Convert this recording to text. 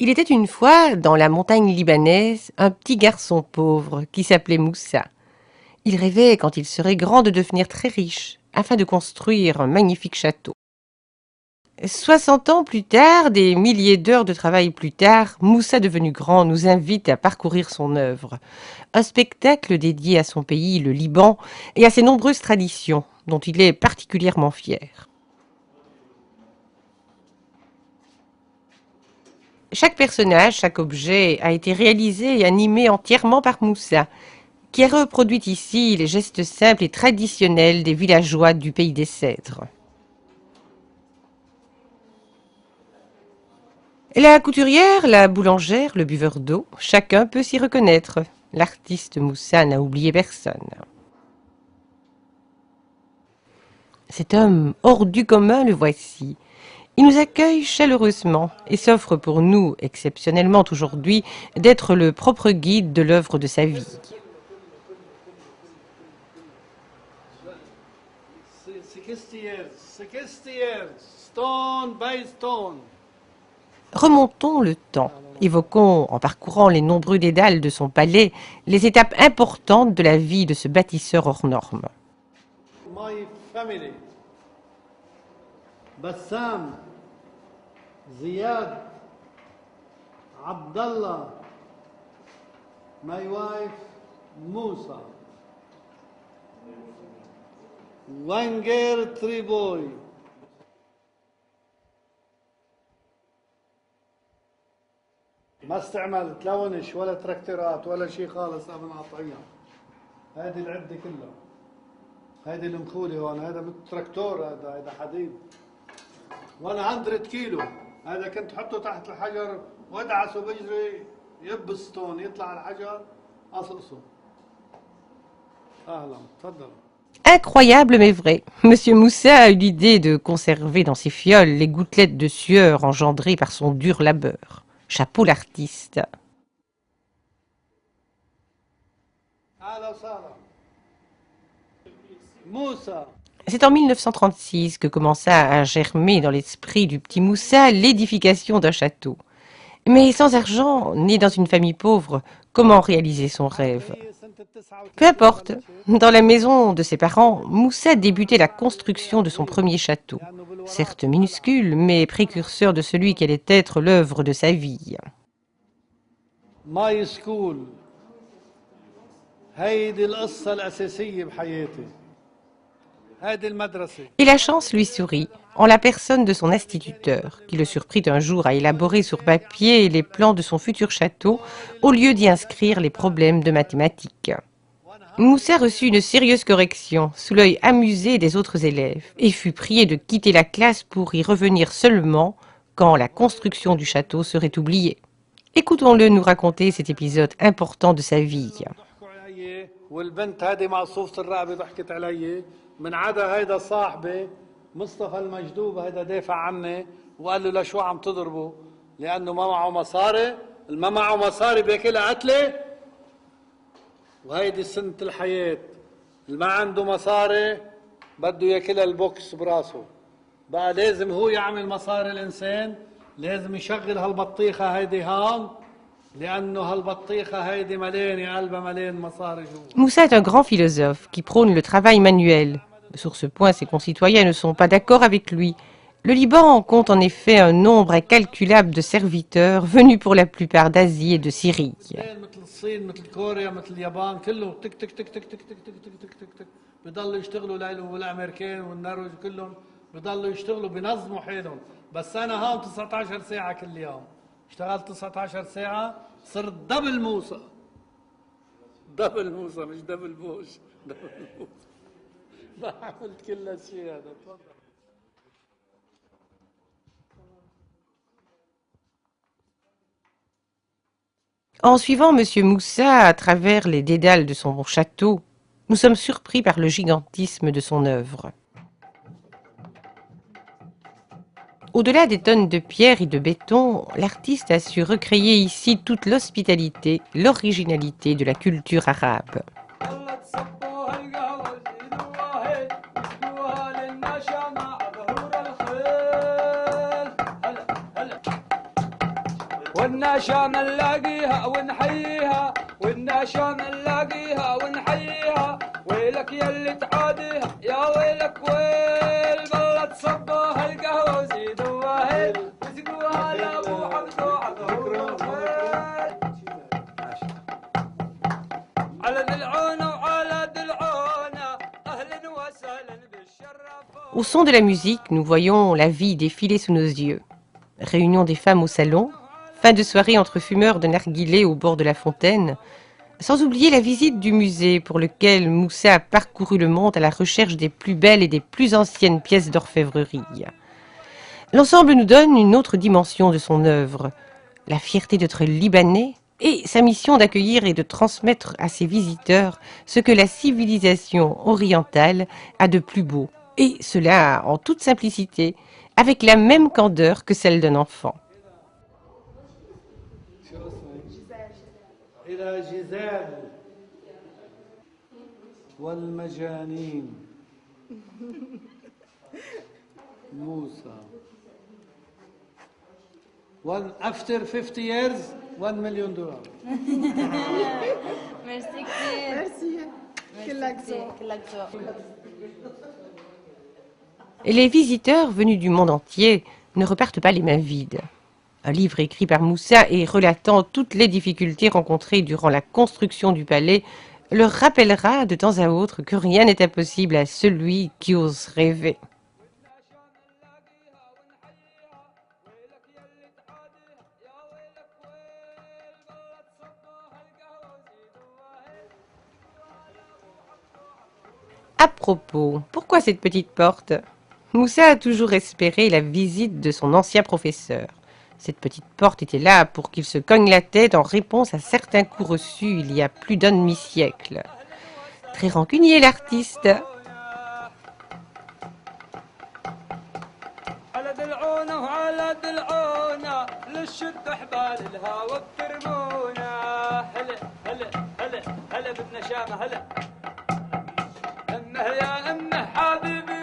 Il était une fois, dans la montagne libanaise, un petit garçon pauvre qui s'appelait Moussa. Il rêvait, quand il serait grand, de devenir très riche, afin de construire un magnifique château. 60 ans plus tard, des milliers d'heures de travail plus tard, Moussa devenu grand nous invite à parcourir son œuvre. Un spectacle dédié à son pays, le Liban, et à ses nombreuses traditions, dont il est particulièrement fier. Chaque personnage, chaque objet a été réalisé et animé entièrement par Moussa, qui a reproduit ici les gestes simples et traditionnels des villageois du pays des Cèdres. La couturière, la boulangère, le buveur d'eau, chacun peut s'y reconnaître. L'artiste Moussa n'a oublié personne. Cet homme hors du commun, le voici. Il nous accueille chaleureusement et s'offre pour nous, exceptionnellement aujourd'hui, d'être le propre guide de l'œuvre de sa vie. 60 years, stone by stone. Remontons le temps. Évoquons, en parcourant les nombreux dédales de son palais, les étapes importantes de la vie de ce bâtisseur hors norme. My family. Bassam, Ziyad, Abdallah, my wife Musa. One girl, three boys. ما استعملت لا ونش ولا تراكتورات ولا شيء خالص قبل ما اطعمها. هذه العده كلها. هذه المخولة هون، هذا تراكتور، هذا حديد. 100 كيلو. هذا كنت حطه تحت الحجر وادعسه بجري يب ستون يطلع على الحجر اصقصه. اهلا تفضل. Incroyable mais vrai. Monsieur Moussa a eu l'idée de conserver dans ses fioles les gouttelettes de sueur engendrées par son dur labeur. Chapeau l'artiste. اهلا وسهلا. موسى. C'est en 1936 que commença à germer dans l'esprit du petit Moussa l'édification d'un château. Mais sans argent, né dans une famille pauvre, comment réaliser son rêve? Peu importe, dans la maison de ses parents, Moussa débutait la construction de son premier château. Certes minuscule, mais précurseur de celui qui allait être l'œuvre de sa vie. ماي سكول. هيدي القصة الأساسية بحياتي. هيدي المدرسة. Et la chance lui sourit, en la personne de son instituteur, qui le surprit un jour à élaborer sur papier les plans de son futur château, au lieu d'y inscrire les problèmes de mathématiques. Moussa reçut une sérieuse correction, sous l'œil amusé des autres élèves, et fut prié de quitter la classe pour y revenir seulement quand la construction du château serait oubliée. Écoutons-le nous raconter cet épisode important de sa vie. والبنت هذه مقصوفة الرقبة ضحكت علي من عدا هيدا صاحبي مصطفى المجدوب، هيدا دافع عني وقال له لشو عم تضربه؟ لأنه ما معه مصاري، ما معه مصاري بياكلها قتلة. وهيدي سنة الحياة، اللي ما عنده مصاري بده ياكلها البوكس براسه. بقى لازم هو يعمل مصاري الإنسان، لازم يشغل هالبطيخة هيدي هون. Moussa est un grand philosophe qui prône le travail manuel. Sur ce point, ses concitoyens ne sont pas d'accord avec lui. Le Liban compte en effet un nombre incalculable de serviteurs venus pour la plupart d'Asie et de Syrie. اشتغلت 19 ساعة صرت دبل موسى. دبل موسى مش دبل بوش. دبل موسى. ما عملت كل هالشيء هذا. تفضل. En suivant Monsieur Moussa à travers les dédales de son château, nous sommes surpris par le gigantisme de son œuvre. Au-delà des tonnes de pierre et de béton, l'artiste a su recréer ici toute l'hospitalité, l'originalité de la culture arabe. والناشا نلاقيها ونحييها والناشا نلاقيها ونحييها ويلك يلي تعاديها يا ويلك ويل بالله تصبها القهوة وزيدوها هيل وزقوها لابو حمد وعبد على دلعونة وعلى دلعونة أهلا وسهلا بالشرف. Au son de la musique, nous voyons la vie défiler sous nos yeux. Réunion des femmes au salon, fin de soirée entre fumeurs de narguilé au bord de la fontaine, sans oublier la visite du musée pour lequel Moussa a parcouru le monde à la recherche des plus belles et des plus anciennes pièces d'orfèvrerie. L'ensemble nous donne une autre dimension de son œuvre, la fierté d'être libanais et sa mission d'accueillir et de transmettre à ses visiteurs ce que la civilisation orientale a de plus beau, et cela en toute simplicité, avec la même candeur que celle d'un enfant. إلى جزال والمجانين موسى. One after 50 years, $1 million. ميرسي كثير. ميرسي كلك ذوق. كلك ذوق. Et les visiteurs venus du monde entier ne repartent pas les mains vides. Un livre écrit par Moussa et relatant toutes les difficultés rencontrées durant la construction du palais leur rappellera de temps à autre que rien n'est impossible à celui qui ose rêver. À propos, pourquoi cette petite porte ? Moussa a toujours espéré la visite de son ancien professeur. Cette petite porte était là pour qu'il se cogne la tête en réponse à certains coups reçus il y a plus d'un demi-siècle. Très rancunier l'artiste. يا أمه حبيبي